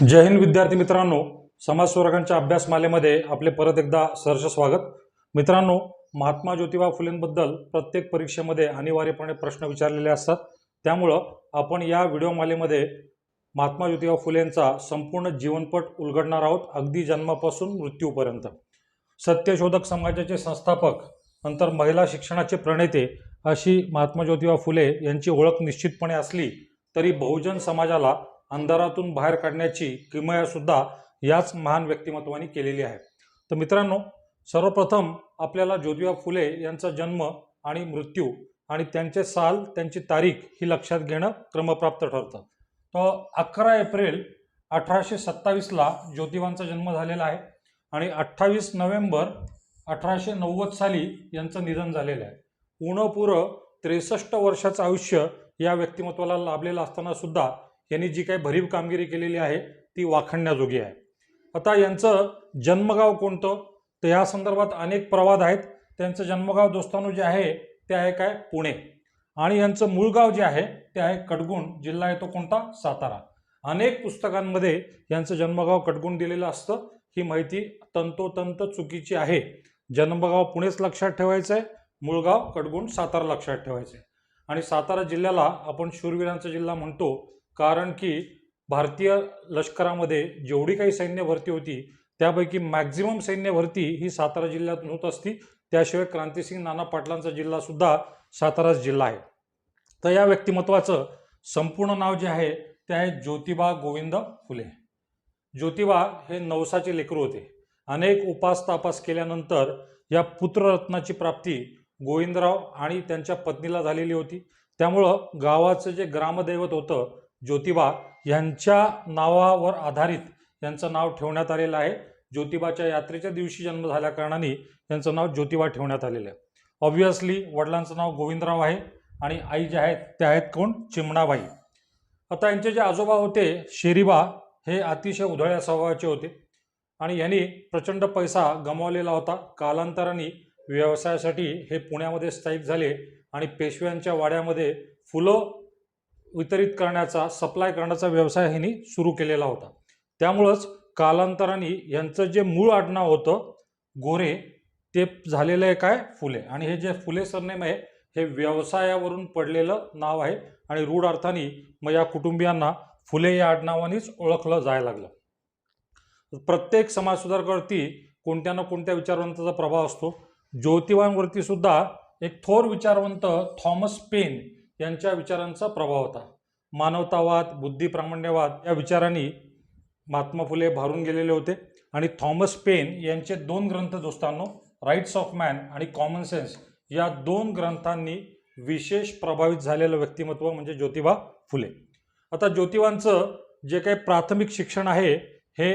जय हिंद विद्यार्थी मित्रांनो, समाज सुधारकांच्या अभ्यासमालेमध्ये आपले परत एकदा सहर्ष स्वागत। मित्रांनो, महात्मा ज्योतिबा फुलेंबद्दल प्रत्येक परीक्षेमध्ये अनिवार्यपणे प्रश्न विचारलेले असतात। त्यामुळं आपण या व्हिडिओमालेमध्ये महात्मा ज्योतिबा फुलेंचा संपूर्ण जीवनपट उलगडणार आहोत, अगदी जन्मापासून मृत्यूपर्यंत। सत्यशोधक समाजाचे संस्थापक, नंतर महिला शिक्षणाचे प्रणेते अशी महात्मा ज्योतिबा फुले यांची ओळख निश्चितपणे असली तरी बहुजन समाजाला अंधारातून बाहेर काढण्याची किमया सुद्धा याच महान व्यक्तिमत्वाने केलेली आहे। तर मित्रांनो, सर्वप्रथम आपल्याला ज्योतिबा फुले यांचा जन्म आणि मृत्यू आणि त्यांचे साल, त्यांची तारीख ही लक्षात घेणं क्रमप्राप्त ठरतं। तर 11 एप्रिल 1827ला ज्योतिबांचा जन्म झालेला आहे आणि 28 नोव्हेंबर 1890 साली यांचं निधन झालेलं आहे। उणपुरं 63 वर्षाचं आयुष्य या व्यक्तिमत्वाला लाभलेलं असताना सुद्धा यांनी जी काही भरीव कामगिरी केलेली आहे ती वाखाणण्याजोगी आहे। आता यांचं जन्मगाव कोणतं, तर या संदर्भात अनेक प्रवाद आहेत। त्यांचं जन्मगाव दोस्तांनो जे आहे ते आहे काय, पुणे, आणि यांचं मूळ गाव जे आहे ते आहे कडगुण, जिल्हा येतो कोणता, सातारा। अनेक पुस्तकांमध्ये यांचं जन्मगाव कडगुण दिलेलं असतं। ही माहिती तंतोतंत चुकीची आहे। जन्मगाव पुणेच लक्षात ठेवायचं आहे, मूळ गाव कडगुण सातारा लक्षात ठेवायचं आहे। आणि सातारा जिल्ह्याला आपण शूरवीरांचा जिल्हा म्हणतो, कारण की भारतीय लष्करामध्ये जेवढी काही सैन्य भरती होती त्यापैकी मॅक्झिमम सैन्य भरती ही सातारा जिल्ह्यातून होत असती। त्याशिवाय क्रांतिसिंग नाना पाटलांचा जिल्हा सुद्धा साताराच जिल्हा आहे। तर या व्यक्तिमत्वाचं संपूर्ण नाव जे आहे ते आहे ज्योतिबा गोविंद फुले। ज्योतिबा हे नवसाचे लेकरू होते। अनेक उपास तापास केल्यानंतर या पुत्ररत्नाची प्राप्ती गोविंदराव आणि त्यांच्या पत्नीला झालेली होती। त्यामुळं गावाचं जे ग्रामदैवत होतं ज्योतिबा यांच्या नावावर आधारित यांचं नाव ठेवण्यात आलेलं आहे। ज्योतिबाच्या यात्रेच्या दिवशी जन्म झाल्या कारणाने यांचं नाव ज्योतिबा ठेवण्यात आलेलं आहे। ऑब्व्हियसली वडिलांचं नाव गोविंदराव आहे आणि आई जे आहेत त्या आहेत कोण, चिमणाबाई। आता यांचे जे आजोबा होते शेरीबा हे अतिशय उधळ्या स्वभावाचे होते आणि यांनी प्रचंड पैसा गमावलेला होता। कालांतराने व्यवसायासाठी हे पुण्यामध्ये स्थायिक झाले आणि पेशव्यांच्या वाड्यामध्ये फुलं वितरित करण्याचा, सप्लाय करण्याचा व्यवसाय ह्यांनी सुरू केलेला होता। त्यामुळंच कालांतराने यांचं जे मूळ आडनाव होतं गोरे ते झालेलं आहे काय, फुले। आणि हे जे फुले सरनेम आहे हे व्यवसायावरून पडलेलं नाव आहे आणि रूढ अर्थाने मग या कुटुंबियांना फुले या आडनावानेच ओळखलं जायला लागलं। प्रत्येक समाजसुधारकावरती कोणत्या ना कोणत्या विचारवंताचा प्रभाव असतो। ज्योतिबांवरती सुद्धा एक थोर विचारवंत थॉमस पेन यांच्या विचारांचा प्रभाव होता। मानवतावाद, बुद्धिप्रामाण्यवाद या विचारांनी महात्मा फुले भारून गेलेले होते आणि थॉमस पेन यांचे 2 ग्रंथ दोस्तांनो, राईट्स ऑफ मॅन आणि कॉमन सेन्स या 2 ग्रंथांनी विशेष प्रभावित झालेलं व्यक्तिमत्व म्हणजे ज्योतिबा फुले। आता ज्योतिबांचं जे काही प्राथमिक शिक्षण आहे हे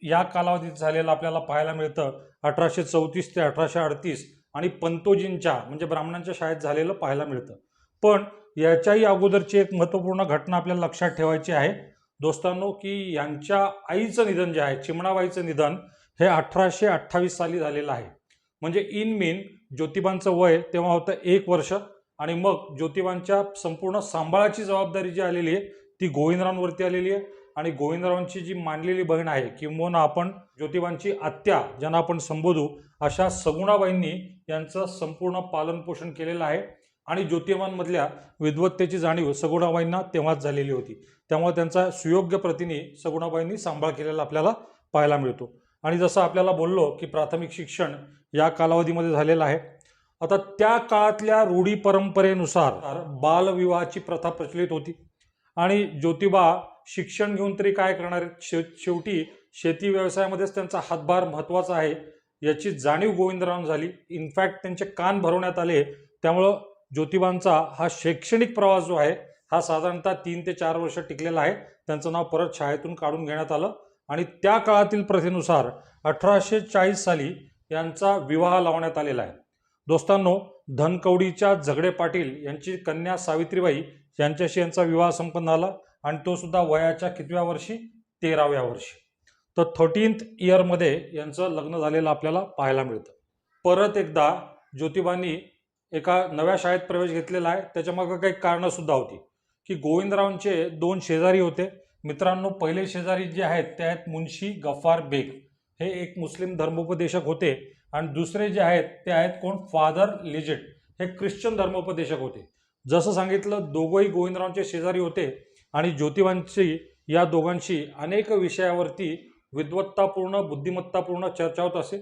या कालावधीत झालेलं आपल्याला पाहायला मिळतं। 1834 ते 1838 आणि पंतोजींच्या म्हणजे ब्राह्मणांच्या शाळेत झालेलं पाहायला मिळतं। पण याच्याही अगोदरची एक महत्त्वपूर्ण घटना आपल्याला लक्षात ठेवायची आहे दोस्तांनो, की यांच्या आईचं निधन जे आहे, चिमणाबाईचं निधन हे 1828 साली झालेलं आहे। म्हणजे इन मीन ज्योतिबांचं वय तेव्हा होतं 1 वर्ष आणि मग ज्योतिबांच्या संपूर्ण सांभाळाची जबाबदारी जी आलेली आहे ती गोविंदरावांवरती आलेली आहे। आणि गोविंदरावांची जी मानलेली बहीण आहे किंवा आपण ज्योतिबांची आत्या ज्यांना आपण संबोधू अशा सगुणाबाईंनी यांचं संपूर्ण पालनपोषण केलेलं आहे आणि ज्योतिबांमधल्या विद्वत्तेची जाणीव सगुणाबाईंना तेव्हाच झालेली होती। त्यामुळे त्यांचा सुयोग्य प्रतीने सगुणाबाईंनी सांभाळ केलेला आपल्याला पाहायला मिळतो। आणि जसं आपल्याला बोललो की प्राथमिक शिक्षण या कालावधीमध्ये झालेलं आहे। आता त्या काळातल्या रूढी परंपरेनुसार बालविवाहाची प्रथा प्रचलित होती आणि ज्योतिबा शिक्षण घेऊन तरी काय करणार, शेवटी शेती व्यवसायामध्येच त्यांचा हातभार महत्त्वाचा आहे याची जाणीव गोविंदरावांना झाली। इनफॅक्ट त्यांचे कान भरवण्यात आले। त्यामुळं ज्योतिबांचा हा शैक्षणिक प्रवास जो आहे हा साधारणतः 3 ते 4 वर्ष टिकलेला आहे। त्यांचं नाव परत शाळेतून काढून घेण्यात आलं आणि त्या काळातील प्रथेनुसार 1840 साली यांचा विवाह लावण्यात आलेला आहे। दोस्तांनो, धनकवडीच्या झगडे पाटील यांची कन्या सावित्रीबाई यांच्याशी यांचा विवाह संपन्न झाला आणि तो सुद्धा वयाच्या कितव्या वर्षी, 13व्या वर्षी। तर 13th इयरमध्ये यांचं लग्न झालेलं आपल्याला पाहायला मिळतं। परत एकदा ज्योतिबांनी एका नव्या शाळेत प्रवेश घेतलेला आहे। त्याच्यामागे काही कारणं सुद्धा होती की गोविंदरावांचे 2 शेजारी होते, मित्रांनो, पहिले शेजारी जे आहेत ते आहेत मुन्शी गफ्फार बेग, हे एक मुस्लिम धर्मोपदेशक होते. आणि दुसरे जे आहेत ते आहेत कोण, फादर लिजेट, हे ख्रिश्चन धर्मोपदेशक होते. जसं सांगितलं, दोघंही गोविंदरावांचे शेजारी होते आणि ज्योतिबांची या दोघांशी अनेक विषयावरती विद्वत्तापूर्ण बुद्धिमत्तापूर्ण चर्चा होत असे.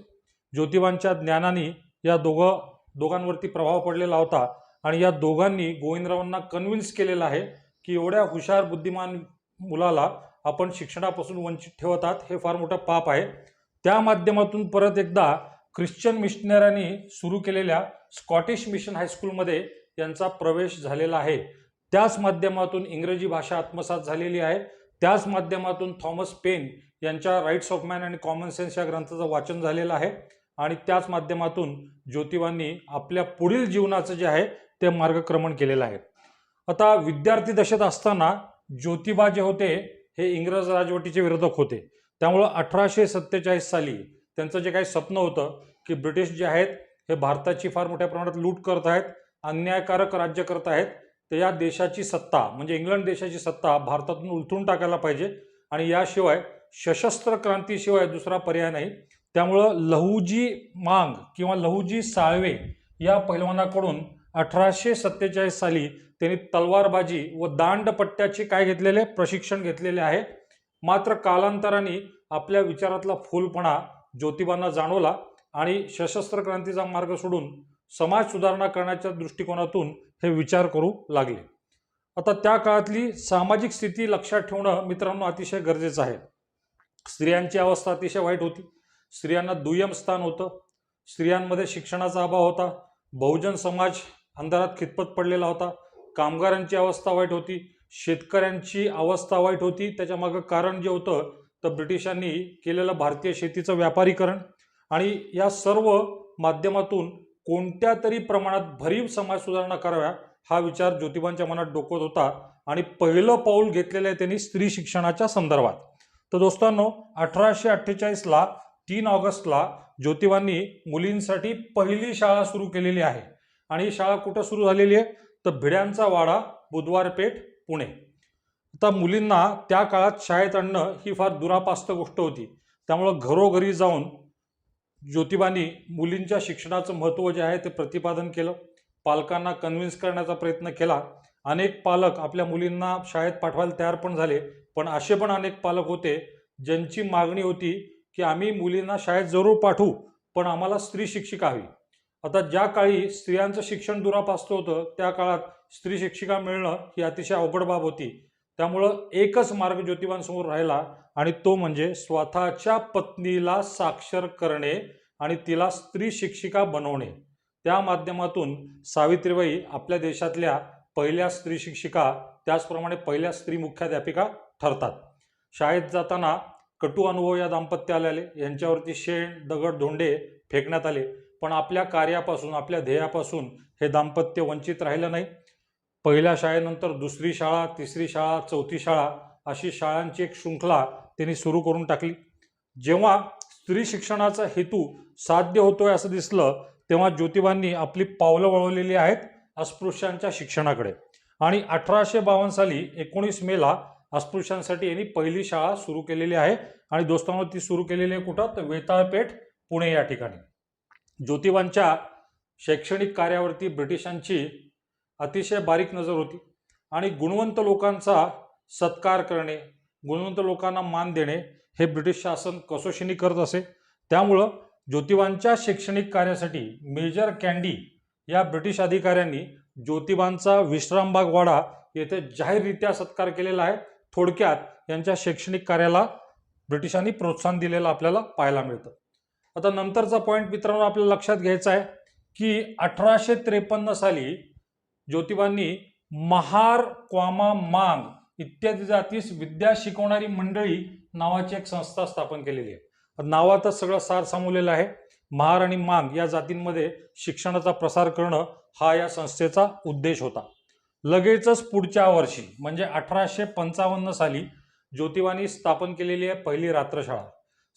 ज्योतिबांच्या ज्ञानाने या दोघांवरती प्रभाव पडलेला होता आणि या दोघांनी गोविंदरावांना कन्व्हिन्स केलेलं आहे की एवढ्या हुशार बुद्धिमान मुलाला आपण शिक्षणापासून वंचित ठेवत आहात, हे फार मोठं पाप आहे. त्या माध्यमातून परत एकदा ख्रिश्चन मिशनऱ्यांनी सुरू केलेल्या स्कॉटिश मिशन हायस्कूलमध्ये यांचा प्रवेश झालेला आहे. त्याच माध्यमातून इंग्रजी भाषा आत्मसात झालेली आहे. त्याच माध्यमातून थॉमस पेन यांच्या राईट्स ऑफ मॅन आणि कॉमन सेन्स या ग्रंथाचं वाचन झालेलं आहे. आणि त्याच माध्यमातून ज्योतिबांनी आपल्या पुढील जीवनाचं जे आहे ते मार्गक्रमण केलेलं आहे. आता विद्यार्थी दशेत असताना ज्योतिबा जे होते हे इंग्रज राजवटीचे विरोधक होते. त्यामुळं 1847 साली त्यांचं जे काही स्वप्न होतं की ब्रिटिश जे आहेत हे भारताची फार मोठ्या प्रमाणात लूट करत आहेत, अन्यायकारक राज्य करत आहेत, तर या देशाची सत्ता म्हणजे इंग्लंड देशाची सत्ता भारतातून उलथून टाकायला पाहिजे आणि याशिवाय सशस्त्र क्रांतीशिवाय दुसरा पर्याय नाही. त्यामुळं लहुजी मांग किंवा लहुजी साळवे या पैलवानाकडून 1847 साली त्यांनी तलवारबाजी व दांडपट्ट्याचे काय घेतलेले प्रशिक्षण घेतलेले आहे. मात्र कालांतराने आपल्या विचारातला फुलपणा ज्योतिबांना जाणवला आणि सशस्त्र क्रांतीचा मार्ग सोडून समाज सुधारणा करण्याच्या दृष्टिकोनातून हे विचार करू लागले. आता त्या काळातली सामाजिक स्थिती लक्षात ठेवणं मित्रांनो अतिशय गरजेचं आहे. स्त्रियांची अवस्था अतिशय वाईट होती. स्त्रियांना दुय्यम स्थान होतं. स्त्रियांमध्ये शिक्षणाचा अभाव होता. बहुजन समाज अंधारात खितपत पडलेला होता. कामगारांची अवस्था वाईट होती. शेतकऱ्यांची अवस्था वाईट होती. त्याच्या मागं कारण जे होतं तर ब्रिटिशांनी केलेलं भारतीय शेतीचं व्यापारीकरण आणि या सर्व माध्यमातून कोणत्या तरी प्रमाणात भरीव समाज सुधारणा कराव्या हा विचार ज्योतिबांच्या मनात डोकत होता आणि पहिलं पाऊल घेतलेलं आहे त्यांनी स्त्री शिक्षणाच्या संदर्भात. तर दोस्तांनो, 1848ला 3 ऑगस्टला ज्योतिबांनी मुलींसाठी पहिली शाळा सुरू केलेली आहे. आणि ही शाळा कुठं सुरू झालेली आहे तर भिड्यांचा वाडा, बुधवारपेठ, पुणे. आता मुलींना त्या काळात शाळेत आणणं ही फार दुरापास्त गोष्ट होती. त्यामुळं घरोघरी जाऊन ज्योतिबांनी मुलींच्या शिक्षणाचं महत्त्व जे आहे ते प्रतिपादन केलं. पालकांना कन्व्हिन्स करण्याचा प्रयत्न केला. अनेक पालक आपल्या मुलींना शाळेत पाठवायला तयार पण झाले, पण असे पण अनेक पालक होते ज्यांची मागणी होती की आम्ही मुलींना शाळेत जरूर पाठवू, पण आम्हाला स्त्री शिक्षिका हवी. आता ज्या काळी स्त्रियांचं शिक्षण दुरापास्त होतं त्या काळात स्त्री शिक्षिका मिळणं ही अतिशय अवघड बाब होती. त्यामुळं एकच मार्ग ज्योतिबांसमोर राहिला आणि तो म्हणजे स्वतःच्या पत्नीला साक्षर करणे आणि तिला स्त्री शिक्षिका बनवणे. त्या माध्यमातून सावित्रीबाई आपल्या देशातल्या पहिल्या स्त्री शिक्षिका, त्याचप्रमाणे पहिल्या स्त्री मुख्याध्यापिका ठरतात. शाळेत जाताना कटू अनुभव या दाम्पत्याला आले. यांच्यावरती शेण, दगड, धोंडे फेकण्यात आले, पण आपल्या कार्यापासून, आपल्या ध्येयापासून हे दाम्पत्य वंचित राहिलं नाही. पहिल्या शाळेनंतर दुसरी शाळा, तिसरी शाळा, चौथी शाळा अशी शाळांची एक शृंखला त्यांनी सुरू करून टाकली. जेव्हा स्त्री शिक्षणाचा हेतू साध्य होतोय असं दिसलं तेव्हा ज्योतिबांनी आपली पावलं वळवलेली आहेत अस्पृश्यांच्या शिक्षणाकडे. आणि 1852 साली 19 मेला अस्पृश्यांसाठी यांनी पहिली शाळा सुरू केलेली आहे. आणि दोस्तांनो, ती सुरू केलेली आहे कुठं तर वेताळपेठ, पुणे या ठिकाणी. ज्योतिबांच्या शैक्षणिक कार्यावरती ब्रिटिशांची अतिशय बारीक नजर होती आणि गुणवंत लोकांचा सत्कार करणे, गुणवंत लोकांना मान देणे हे ब्रिटिश शासन कसोशीने करत असे. त्यामुळं ज्योतिबांच्या शैक्षणिक कार्यासाठी मेजर कॅन्डी या ब्रिटिश अधिकाऱ्यांनी ज्योतिबांचा विश्रामबाग वाडा येथे जाहीररित्या सत्कार केलेला आहे. थोडक्यात यांच्या शैक्षणिक कार्याला ब्रिटिशांनी प्रोत्साहन दिलेलं आपल्याला पाहायला मिळतं. आता नंतरचा पॉईंट मित्रांनो आपल्याला लक्षात घ्यायचा आहे की 1853 साली ज्योतिबांनी महार, क्वामा, मांग इत्यादी जातीस विद्या शिकवणारी मंडळी नावाची एक संस्था स्थापन केलेली आहे. नावातच सगळं सार सामावलेलं आहे. महार आणि मांग या जातींमध्ये शिक्षणाचा प्रसार करणं हा या संस्थेचा उद्देश होता. लगेचच पुढच्या वर्षी म्हणजे 1855 साली ज्योतिबांनी स्थापन केलेली आहे पहिली रात्रशाळा.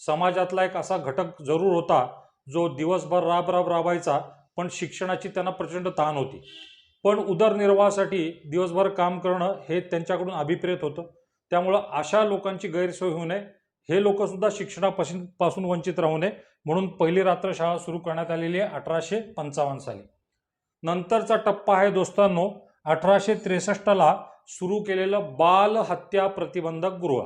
समाजातला एक असा घटक जरूर होता जो दिवसभर राबायचा, पण शिक्षणाची त्यांना प्रचंड ताण होती. पण उदरनिर्वाहासाठी दिवसभर काम करणं हे त्यांच्याकडून अभिप्रेत होतं. त्यामुळं अशा लोकांची गैरसोय होऊ नये, हे लोक सुद्धा शिक्षणापासून वंचित राहू नये म्हणून पहिली रात्र शाळा सुरू करण्यात आलेली आहे 1855 साली. नंतरचा टप्पा आहे दोस्तांनो 1863ला सुरू केलेलं बाल हत्या प्रतिबंधक गृह.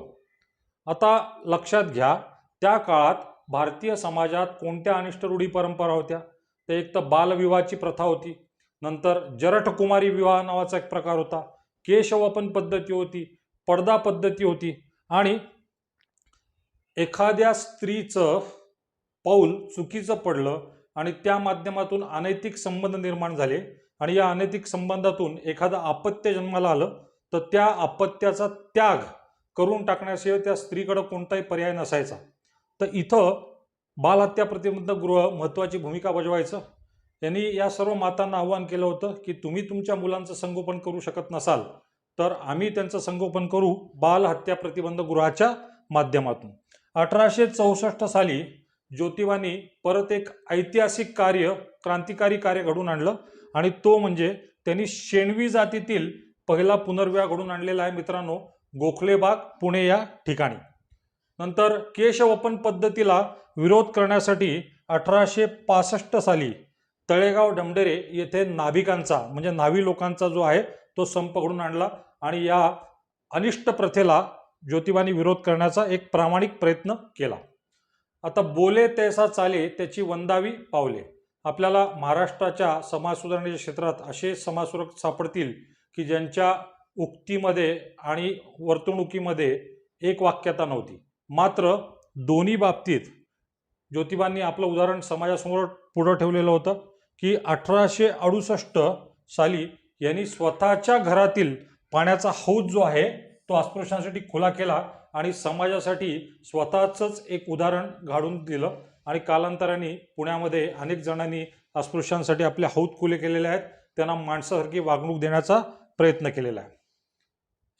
आता लक्षात घ्या, त्या काळात भारतीय समाजात कोणत्या अनिष्ट रूढी परंपरा होत्या? तर एक तर बालविवाहाची प्रथा होती, नंतर जरठकुमारी विवाह नावाचा एक प्रकार होता, केशवपन पद्धती होती, पडदा पद्धती होती आणि एखाद्या स्त्रीचं पाऊल चुकीचं पडलं आणि त्या माध्यमातून अनैतिक संबंध निर्माण झाले आणि या अनैतिक संबंधातून एखादं अपत्य जन्माला आलं तर त्या अपत्याचा त्याग करून टाकण्याशिवाय त्या स्त्रीकडे कोणताही पर्याय नसायचा. तर इथं बालहत्या प्रतिबंधक गृह महत्त्वाची भूमिका बजावायचं. त्यांनी या सर्व मातांना आवाहन केलं होतं की तुम्ही तुमच्या मुलांचं संगोपन करू शकत नसाल तर आम्ही त्यांचं संगोपन करू बालहत्या प्रतिबंधक गृहाच्या माध्यमातून. 1864 साली ज्योतिबांनी परत एक ऐतिहासिक कार्य, क्रांतिकारी कार्य घडून आणलं आणि तो म्हणजे त्यांनी शेणवी जातीतील पहिला पुनर्विवाह घडून आणलेला आहे मित्रांनो, गोखलेबाग पुणे या ठिकाणी. नंतर केशवपन पद्धतीला विरोध करण्यासाठी 1865 साली तळेगाव डमडेरे येथे नाभिकांचा म्हणजे न्हावी लोकांचा जो आहे तो संप घडून आणला आणि या अनिष्ट प्रथेला ज्योतिबांनी विरोध करण्याचा एक प्रामाणिक प्रयत्न केला. आता बोले तैसा चाले त्याची वंदावी पावले. आपल्याला महाराष्ट्राच्या समाज सुधारणेच्या क्षेत्रात असे समाजसुधारक सापडतील की ज्यांच्या उक्तीमध्ये आणि वर्तणुकीमध्ये एक वाक्यता नव्हती, मात्र दोन्ही बाबतीत ज्योतिबांनी आपलं उदाहरण समाजासमोर पुढं ठेवलेलं होतं की 1868 साली यांनी स्वतःच्या घरातील पाण्याचा हौद जो आहे तो अस्पृश्यांसाठी खुला केला आणि समाजासाठी स्वतःचंच एक उदाहरण घडून दिलं आणि कालांतराने पुण्यामध्ये अनेक जणांनी अस्पृश्यांसाठी आपले हौद खुले केलेले आहेत, त्यांना माणसासारखी वागणूक देण्याचा प्रयत्न केलेला आहे.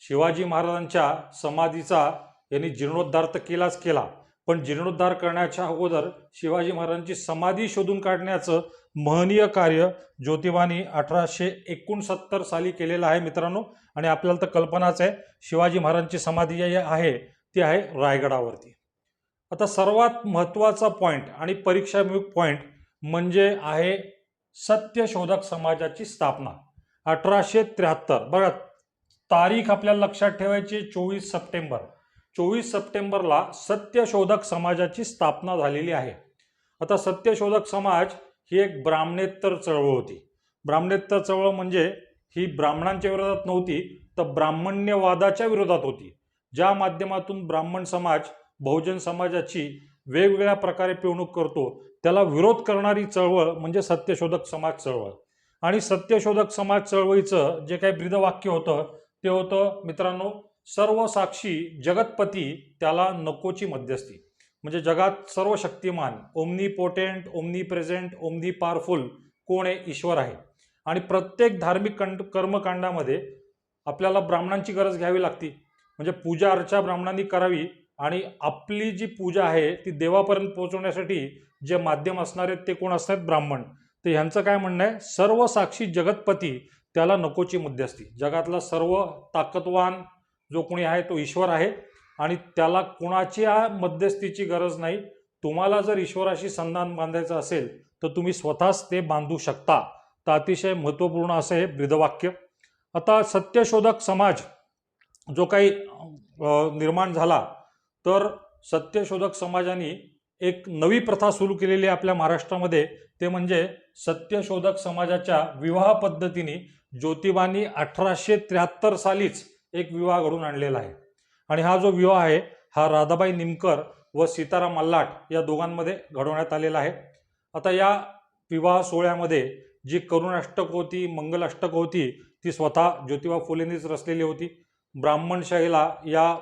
शिवाजी महाराजांच्या समाधीचा यांनी जीर्णोद्धार तर केलाच केला, पण जीर्णोद्धार करण्याच्या अगोदर शिवाजी महाराजांची समाधी शोधून काढण्याचं महनीय कार्य ज्योतिबांनी 1869 साली केलेलं आहे मित्रांनो. आणि आपल्याला तर कल्पनाच आहे शिवाजी महाराजांची समाधी जी आहे ती आहे रायगडावरती. आता सर्वात महत्त्वाचा पॉईंट आणि परीक्षाभिमुख पॉईंट म्हणजे आहे सत्यशोधक समाजाची स्थापना 1873. बघा तारीख आपल्याला लक्षात ठेवायची, 24 सप्टेंबर. 24 सप्टेंबरला सत्यशोधक समाजाची स्थापना झालेली आहे. आता सत्यशोधक समाज ही एक ब्राह्मणेतर चळवळ होती. ब्राह्मणेतर चळवळ म्हणजे ही ब्राह्मणांच्या विरोधात नव्हती तर ब्राह्मण्यवादाच्या विरोधात होती, ज्या माध्यमातून ब्राह्मण समाज बहुजन समाजाची वेगवेगळ्या प्रकारे पिळवणूक करतो त्याला विरोध करणारी चळवळ म्हणजे सत्यशोधक समाज चळवळ. आणि सत्यशोधक समाज चळवळीचं जे काही ब्रीदवाक्य होतं ते होतं मित्रांनो, सर्व साक्षी जगतपती त्याला नकोची मध्यस्थी. म्हणजे जगात सर्व Shaktimaan, omni potent, omni present, omni powerful कोण आहे? ईश्वर आहे. आणि प्रत्येक धार्मिक कर्मकांडामध्ये आपल्याला ब्राह्मणांची गरज घ्यावी लागती, म्हणजे पूजा अर्चा ब्राह्मणांनी करावी आणि आपली जी पूजा आहे ती देवापर्यंत पोहोचवण्यासाठी जे माध्यम असणार आहेत ते कोण असतात? ब्राह्मण. तर ह्यांचं काय म्हणणं आहे? सर्व साक्षी जगतपती त्याला नकोची मध्यस्थी. जगातला सर्व ताकदवान जो कोणी आहे तो ईश्वर आहे आणि त्याला कोणाच्या मध्यस्थीची गरज नाही. तुम्हाला जर ईश्वराशी संधान बांधायचं असेल तर तुम्ही स्वतःच ते बांधू शकता. तर अतिशय महत्त्वपूर्ण असं हे ब्रीदवाक्य. आता सत्यशोधक समाज जो काही निर्माण झाला तर सत्यशोधक समाजाने एक नवी प्रथा सुरू केलेली आहे आपल्या महाराष्ट्रामध्ये, ते म्हणजे सत्यशोधक समाजाच्या विवाह पद्धतीने ज्योतिबांनी 1873 सालीच एक विवाह घडून आणलेला आहे. आणि हा जो विवाह आहे हा राधाबाई निमकर व सीताराम मल्हाट या दोघांमध्ये घडवण्यात आलेला आहे. आता या विवाह सोहळ्यामध्ये जी करुणाष्टक होती, मंगल अष्टक होती ती स्वतः ज्योतिबा फुलेंनीच रचलेली होती. ब्राह्मणशाहीला या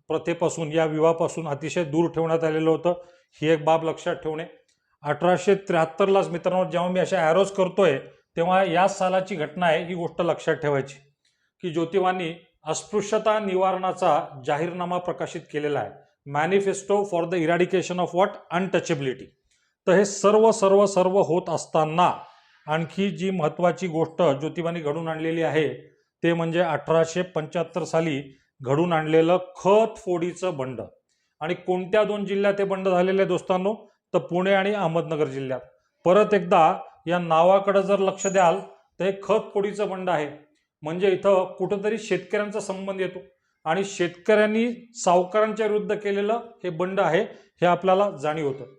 प्रथेपासून, या विवाहापासून अतिशय दूर ठेवण्यात आलेलं होतं. ही एक बाब लक्षात ठेवणे. 1873लाच मित्रांनो जेव्हा मी अशा ॲरोज करतोय तेव्हा याच सालाची घटना आहे, ही गोष्ट लक्षात ठेवायची की ज्योतिबांनी अस्पृश्यता निवारणाचा जाहीरनामा प्रकाशित केलेला आहे, manifesto for the eradication of what? Untouchability. तर हे सर्व होत असताना आणखी जी महत्त्वाची गोष्ट ज्योतिबांनी घडून आणलेली आहे ते म्हणजे 1875 साली घडून आणलेलं खत फोडीचं बंड. आणि कोणत्या 2 जिल्ह्यात हे बंड झालेले आहे दोस्तांनो, तर पुणे आणि अहमदनगर जिल्ह्यात. परत एकदा या नावाकडे जर लक्ष द्याल तर हे खत फोडीचं बंड आहे. म्हणजे इथं कुठंतरी शेतकऱ्यांचा संबंध येतो आणि शेतकऱ्यांनी सावकारांच्या विरुद्ध केलेलं हे बंड आहे हे आपल्याला जाणीव होतं.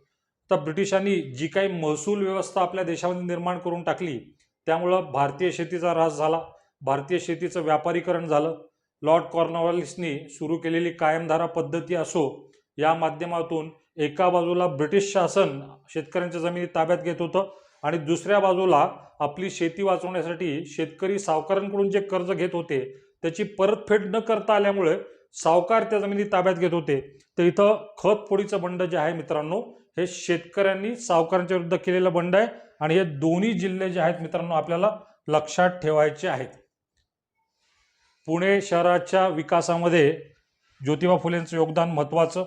तर ब्रिटिशांनी जी काही महसूल व्यवस्था आपल्या देशामध्ये निर्माण करून टाकली त्यामुळं भारतीय शेतीचा ऱ्हास झाला, भारतीय शेतीचं व्यापारीकरण झालं. लॉर्ड कॉर्नवॉलिसनी सुरू केलेली कायमधारा पद्धती असो, या माध्यमातून एका बाजूला ब्रिटिश शासन शेतकऱ्यांच्या जमिनी ताब्यात घेत होतं आणि दुसऱ्या बाजूला आपली शेती वाचवण्यासाठी शेतकरी सावकारांकडून जे कर्ज घेत होते त्याची परतफेड न करता आल्यामुळे सावकार त्या जमिनी ताब्यात घेत होते. तर इथं खत फोडीचं बंड जे आहे मित्रांनो, हे शेतकऱ्यांनी सावकारांच्या विरुद्ध केलेलं बंड आहे आणि हे दोन्ही जिल्हे जे आहेत मित्रांनो आपल्याला लक्षात ठेवायचे आहेत. पुणे शहराच्या विकासामध्ये ज्योतिबा फुलेंचं योगदान महत्त्वाचं.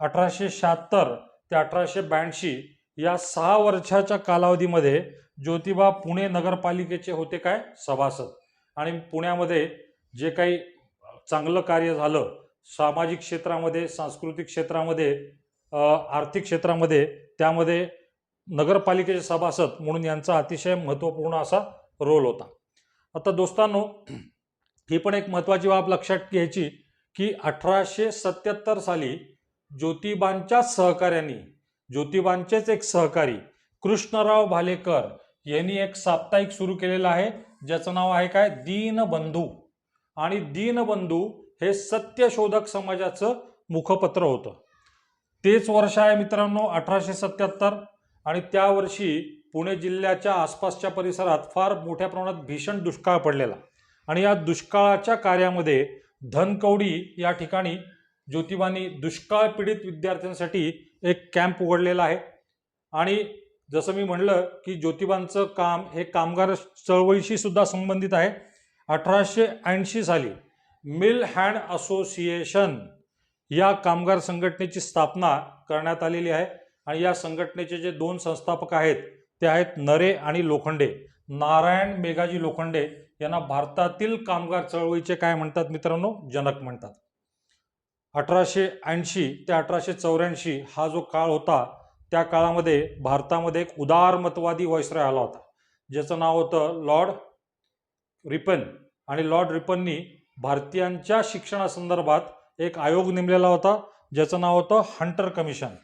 1876 ते 1882 या 6 वर्षाच्या कालावधीमध्ये ज्योतिबा पुणे नगरपालिकेचे होते काय सभासद. आणि पुण्यामध्ये जे काही चांगलं कार्य झालं सामाजिक क्षेत्रामध्ये, सांस्कृतिक क्षेत्रामध्ये, आर्थिक क्षेत्रामध्ये, त्यामध्ये नगरपालिकेचे सभासद म्हणून यांचा अतिशय महत्त्वपूर्ण असा रोल होता. आता दोस्तांनो, ही पण एक महत्त्वाची बाब लक्षात घ्यायची की 1877 साली ज्योतिबांच्याच सहकार्याने, ज्योतिबांचेच एक सहकारी कृष्णराव भालेकर यांनी एक साप्ताहिक सुरू केलेलं आहे ज्याचं नाव आहे काय दीनबंधू. आणि दीनबंधू हे सत्यशोधक समाजाचं मुखपत्र होतं. तेच वर्ष आहे मित्रांनो 1877 आणि त्या वर्षी पुणे जिल्ह्याच्या आसपासच्या परिसरात फार मोठ्या प्रमाणात भीषण दुष्काळ पडलेला आणि या दुष्काळाच्या कार्यामध्ये धनकवडी या ठिकाणी ज्योतिबांनी दुष्काळ पीडित विद्यार्थ्यांसाठी एक कॅम्प उघडलेला आहे. आणि जसं मी म्हणलं की ज्योतिबांचं काम हे कामगार चळवळीशी सुद्धा संबंधित आहे. 1880 साली मिल हँड असोसिएशन या कामगार संघटनेची स्थापना करण्यात आलेली आहे आणि या संघटनेचे जे 2 संस्थापक आहेत ते आहेत नरे आणि लोखंडे. नारायण मेघाजी लोखंडे यांना भारतातील कामगार चळवळीचे काय म्हणतात मित्रांनो, जनक म्हणतात. 1880 ते 1884 हा जो काळ होता त्या काळामध्ये भारतामध्ये एक उदारमतवादी व्हाईसरॉय आला होता ज्याचं नाव होतं लॉर्ड रिपन. आणि लॉर्ड रिपननी भारतीयांच्या शिक्षणासंदर्भात एक आयोग नेमलेला होता ज्याचं नाव होतं हंटर कमिशन.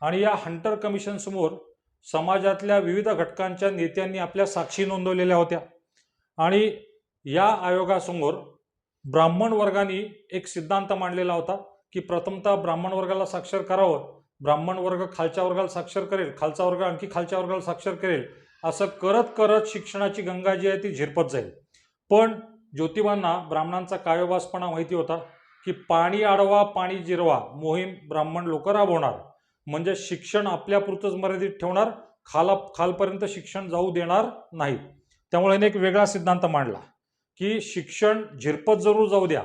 आणि या हंटर कमिशन समोर समाजातल्या विविध घटकांच्या नेत्यांनी आपल्या साक्षी नोंदवलेल्या होत्या. आणि या आयोगासमोर ब्राह्मण वर्गाने एक सिद्धांत मांडलेला होता की प्रथमतः ब्राह्मण वर्गाला साक्षर करावं, ब्राह्मण वर्ग खालच्या वर्गाला साक्षर करेल, खालचा वर्ग आणखी खालच्या वर्गाला साक्षर करेल, असं करत करत शिक्षणाची गंगा जी आहे ती झिरपत जाईल. पण ज्योतिबांना ब्राह्मणांचा काव्यवासपणा माहिती होता की पाणी अडवा पाणी जिरवा मोहीम ब्राह्मण लोक राबवणार, म्हणजे शिक्षण आपल्यापुरतंच मर्यादित ठेवणार, खालपर्यंत शिक्षण जाऊ देणार नाहीत. त्यामुळे एक वेगळा सिद्धांत मांडला की शिक्षण झिरपत जरूर जाऊ द्या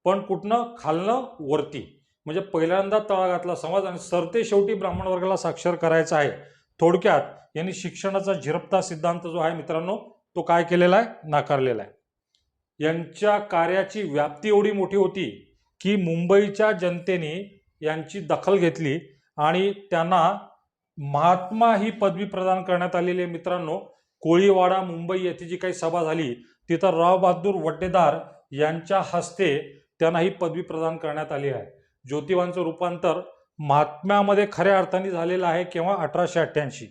पण कुठनं खालनं वरती, म्हणजे पहिल्यांदा तळागातला समाज आणि सरते शेवटी ब्राह्मण वर्गाला साक्षर करायचा आहे. थोडक्यात यांनी शिक्षणाचा झिरपता सिद्धांत जो आहे मित्रांनो तो काय केलेला आहे, नाकारलेला आहे. यांच्या कार्याची व्याप्ती एवढी मोठी होती की मुंबईच्या जनतेने यांची दखल घेतली आणि त्यांना महात्मा ही पदवी प्रदान करण्यात आलेली आहे. मित्रांनो, कोळीवाडा मुंबई येथे जी काही सभा झाली तिथं राव बहादूर वड्डेदार यांच्या हस्ते त्यांना ही पदवी प्रदान करण्यात आली आहे. ज्योतिबांचं रूपांतर महात्म्यामध्ये खऱ्या अर्थाने झालेलं आहे केव्हा 1888.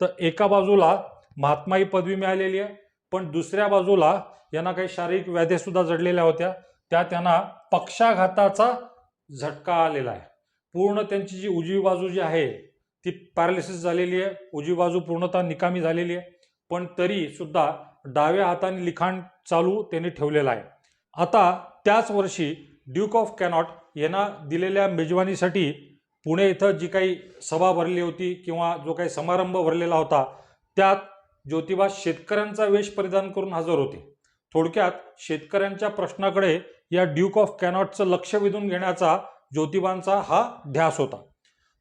तर एका बाजूला महात्मा ही पदवी मिळालेली आहे पण दुसऱ्या बाजूला यांना काही शारीरिक व्याधी सुद्धा जडलेल्या होत्या, त्या त्यांना पक्षाघाताचा झटका आलेला आहे. पूर्ण त्यांची जी उजवी बाजू जी आहे ती पॅरालिसिस झालेली आहे, उजवी बाजू पूर्णतः निकामी झालेली आहे, पण तरी सुद्धा डाव्या हाताने लिखाण चालू त्यांनी ठेवलेलं आहे. आता त्याच वर्षी ड्यूक ऑफ कॅनॉट यांना दिलेल्या मेजवानीसाठी पुणे इथं जी काही सभा भरली होती किंवा जो काही समारंभ भरलेला होता त्यात ज्योतिबा शेतकऱ्यांचा वेश परिधान करून हजर होते. थोडक्यात शेतकऱ्यांच्या प्रश्नाकडे या ड्यूक ऑफ कॅनॉटचं लक्ष वेधून घेण्याचा ज्योतिबांचा हा ध्यास होता.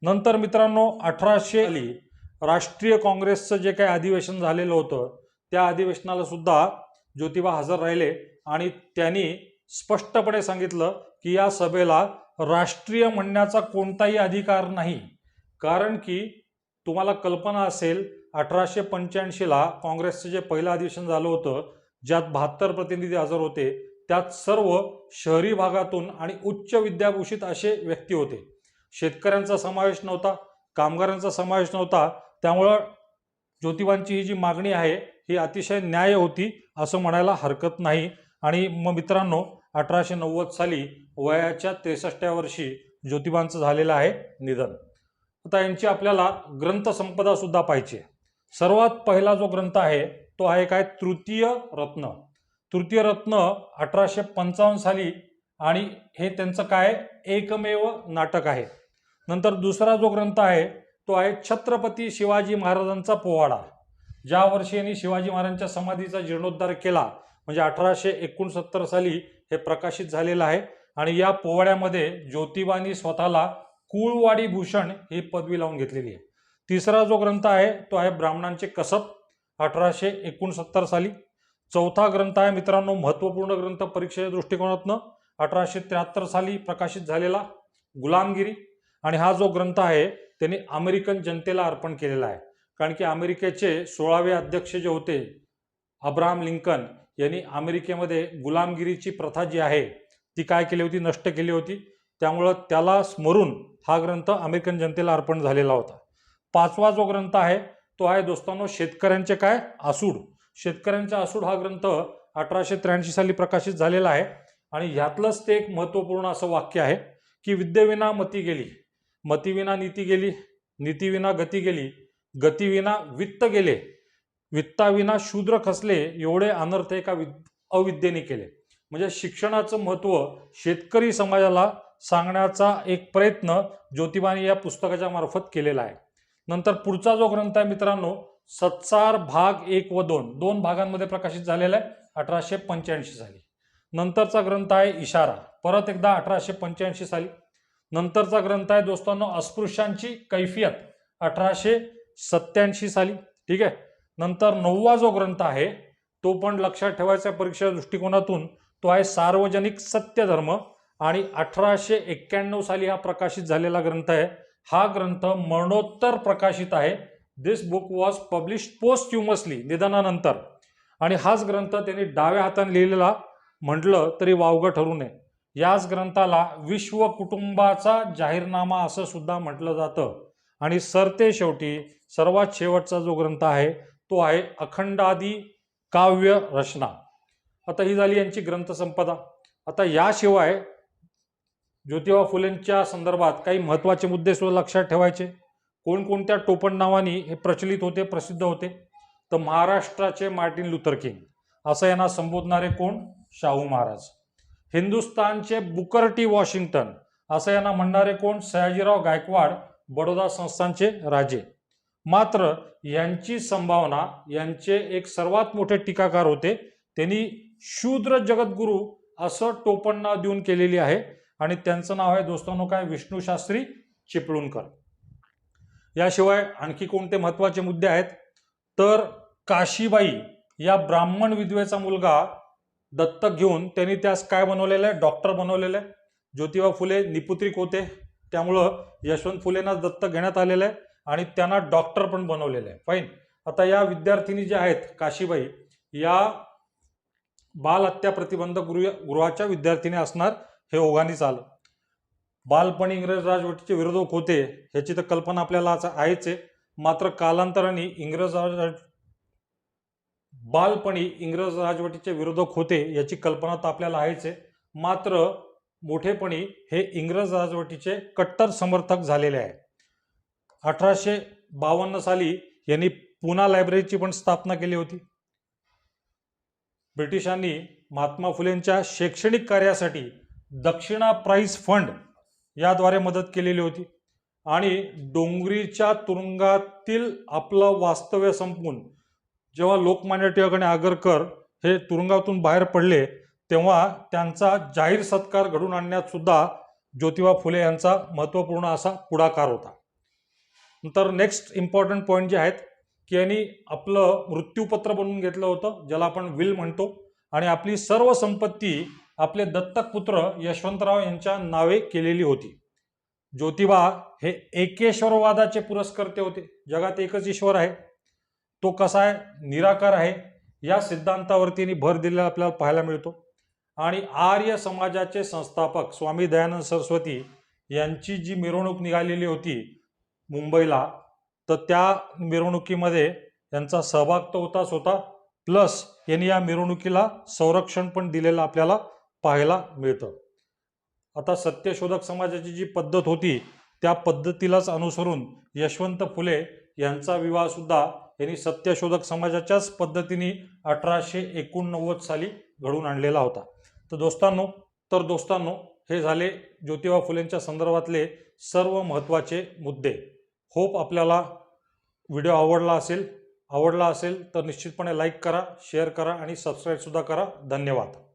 नंतर मित्रांनो 1800 साली राष्ट्रीय काँग्रेसचं जे काही अधिवेशन झालेलं होतं त्या अधिवेशनाला सुद्धा ज्योतिबा हजर राहिले आणि त्यांनी स्पष्टपणे सांगितलं की या सभेला राष्ट्रीय म्हणण्याचा कोणताही अधिकार नाही, कारण की तुम्हाला कल्पना असेल 1885ला काँग्रेसचे जे पहिलं अधिवेशन झालं होतं, ज्यात 72 प्रतिनिधी हजर होते, त्यात सर्व शहरी भागातून आणि उच्च विद्याभूषित असे व्यक्ती होते. शेतकऱ्यांचा समावेश नव्हता, कामगारांचा समावेश नव्हता. त्यामुळं ज्योतिबांची ही जी मागणी आहे ही अतिशय न्याय होती असं म्हणायला हरकत नाही. आणि मग मित्रांनो, 1890 साली वयाच्या 63व्या वर्षी ज्योतिबांचं झालेलं आहे निधन. आता यांची आपल्याला ग्रंथसंपदा सुद्धा पाहिजे. सर्वात पहिला जो ग्रंथ आहे तो आहे काय, तृतीय रत्न. तृतीय रत्न 1855 साली, आणि हे त्यांचं काय एकमेव नाटक आहे. नंतर दुसरा जो ग्रंथ आहे तो आहे छत्रपती शिवाजी महाराजांचा पोवाडा. ज्या वर्षी यांनी शिवाजी महाराजांच्या समाधीचा जीर्णोद्धार केला, म्हणजे 1869 साली हे प्रकाशित झालेलं आहे. आणि या पोवाड्यामध्ये ज्योतिबांनी स्वतःला कुळवाडी भूषण ही पदवी लावून घेतलेली आहे. तिसरा जो ग्रंथ आहे तो आहे ब्राह्मणांचे कसब, 1869 साली. चौथा ग्रंथ आहे मित्रांनो, महत्वपूर्ण ग्रंथ परीक्षेच्या दृष्टिकोनातनं, 1873 साली प्रकाशित झालेला गुलामगिरी. आणि हा जो ग्रंथ आहे त्यांनी अमेरिकन जनतेला अर्पण केलेला आहे, कारण की अमेरिकेचे 16वे अध्यक्ष जे होते अब्राहम लिंकन यांनी अमेरिकेमध्ये गुलामगिरीची प्रथा जी आहे ती काय केली होती, नष्ट केली होती. त्यामुळं त्याला स्मरून हा ग्रंथ अमेरिकन जनतेला अर्पण झालेला होता. पाचवा जो ग्रंथ आहे तो आहे दोस्तांनो शेतकऱ्यांचे काय आसूड. शेतकऱ्यांचा आसूड हा ग्रंथ 1883 साली प्रकाशित झालेला आहे. आणि ह्यातलंच ते एक महत्त्वपूर्ण असं वाक्य आहे की विद्येविना मती गेली, मतीविना नीती गेली, नीतीविना गती गेली, गतीविना वित्त गेले, वित्ताविना शूद्र खसले, एवढे अनर्थ एका अविद्येने केले. म्हणजे शिक्षणाचं महत्त्व शेतकरी समाजाला सांगण्याचा एक प्रयत्न ज्योतिबांनी या पुस्तकाच्या मार्फत केलेला आहे. नंतर पुढचा जो ग्रंथ आहे मित्रांनो, सत्सार भाग 1 व 2, 2 भागांमध्ये प्रकाशित झालेला आहे 1885 साली. नंतरचा ग्रंथ आहे इशारा, परत एकदा 1885 साली. नंतरचा ग्रंथ आहे दोस्तांनो अस्पृश्यांची कैफियत, 1887 साली. ठीक आहे. नंतर 9वा जो ग्रंथ आहे तो पण लक्षात ठेवायचा परीक्षा दृष्टिकोनातून, तो आहे सार्वजनिक सत्यधर्म, आणि 1891 साली हा प्रकाशित झालेला ग्रंथ आहे. हा ग्रंथ मरणोत्तर प्रकाशित आहे. दिस बुक वॉज पब्लिश्ड पोस्ट्युमसली, निधनानंतर. आणि हाच ग्रंथ त्यांनी डाव्या हाताने लिहिलेला म्हटलं तरी वावगं ठरू नये. याच ग्रंथाला विश्व कुटुंबाचा जाहीरनामा असं सुद्धा म्हटलं जातं. आणि सरते शेवटी सर्वात शेवटचा जो ग्रंथ आहे तो आहे अखंडादी काव्य रचना. आता ही झाली यांची ग्रंथसंपदा. आता याशिवाय ज्योतिबा फुलेंच्या संदर्भात काही महत्त्वाचे मुद्दे सुद्धा लक्षात ठेवायचे. कोणकोणत्या टोपण नावानी हे प्रचलित होते, प्रसिद्ध होते, तर महाराष्ट्राचे मार्टिन लुथर किंग असं यांना संबोधणारे कोण, शाहू महाराज. हिंदुस्थानचे बुकर टी वॉशिंग्टन असं यांना म्हणणारे कोण, सयाजीराव गायकवाड, बडोदा संस्थानचे राजे. मात्र यांची संभावना, यांचे एक सर्वात मोठे टीकाकार होते, त्यांनी शूद्र जगद्गुरू असं टोपण नाव देऊन केलेली आहे. आणि त्यांचं नाव आहे दोस्तांनो काय, विष्णू शास्त्री चिपळूणकर. याशिवाय आणखी कोणते महत्त्वाचे मुद्दे आहेत, तर काशीबाई या ब्राह्मण विधवेचा मुलगा दत्तक घेऊन त्यांनी त्यास काय बनवलेलं आहे, डॉक्टर बनवलेलं आहे. ज्योतिबा फुले निपुत्रिक होते, त्यामुळं यशवंत फुलेंना दत्तक घेण्यात आलेलं आहे आणि त्यांना डॉक्टर पण बनवलेलं आहे. फाईन. आता या विद्यार्थिनी ज्या आहेत काशीबाई, या बाल हत्या प्रतिबंधक गृहाच्या विद्यार्थिनी असणार, हे ओघानेच आलं. बालपणी इंग्रज राजवटीचे विरोधक होते ह्याची तर कल्पना आपल्याला आहेच आहे. मात्र कालांतराने बालपणी इंग्रज राजवटीचे विरोधक होते याची कल्पना तर आपल्याला आहेच आहे. मात्र मोठेपणी हे इंग्रज राजवटीचे कट्टर समर्थक झालेले आहे. 1852 साली यांनी पुणा लायब्ररीची पण स्थापना केली होती. ब्रिटिशांनी महात्मा फुलेंच्या शैक्षणिक कार्यासाठी दक्षिणा प्राइज फंड याद्वारे मदत केलेली होती. आणि डोंगरीच्या तुरुंगातील आपलं वास्तव्य संपवून जेव्हा लोकमान्य टिळक आणि आगरकर हे तुरुंगातून बाहेर पडले, तेव्हा त्यांचा जाहीर सत्कार घडून आणण्यात सुद्धा ज्योतिबा फुले यांचा महत्त्वपूर्ण असा पुढाकार होता. नंतर नेक्स्ट इम्पॉर्टंट पॉईंट जे आहेत की यांनी आपलं मृत्यूपत्र बनवून घेतलं होतं, ज्याला आपण विल म्हणतो, आणि आपली सर्व संपत्ती आपले दत्तक पुत्र यशवंतराव यांच्या नावे केलेली होती. ज्योतिबा हे एकेश्वरवादाचे पुरस्कर्ते होते. जगात एकच ईश्वर आहे, तो कसा आहे, निराकार आहे, या सिद्धांतावरती भर दिलेला आपल्याला पाहायला मिळतो. आणि आर्य समाजाचे संस्थापक स्वामी दयानंद सरस्वती यांची जी मिरवणूक निघालेली होती मुंबईला, तर त्या मिरवणुकीमध्ये यांचा सहभाग तर होताच होता, प्लस यांनी या मिरवणुकीला संरक्षण पण दिलेलं आपल्याला पाहायला मिळतं. आता सत्यशोधक समाजाची जी पद्धत होती त्या पद्धतीलाच अनुसरून यशवंत फुले यांचा विवाह सुद्धा यांनी सत्यशोधक समाजाच्याच पद्धतीने 1889 साली घडून आणलेला होता. तर दोस्तांनो हे झाले ज्योतिबा फुलेंच्या संदर्भातले सर्व महत्त्वाचे मुद्दे. होप आपल्याला व्हिडिओ आवडला असेल तर निश्चितपणे लाईक करा, शेअर करा आणि सबस्क्राईब सुद्धा करा. धन्यवाद.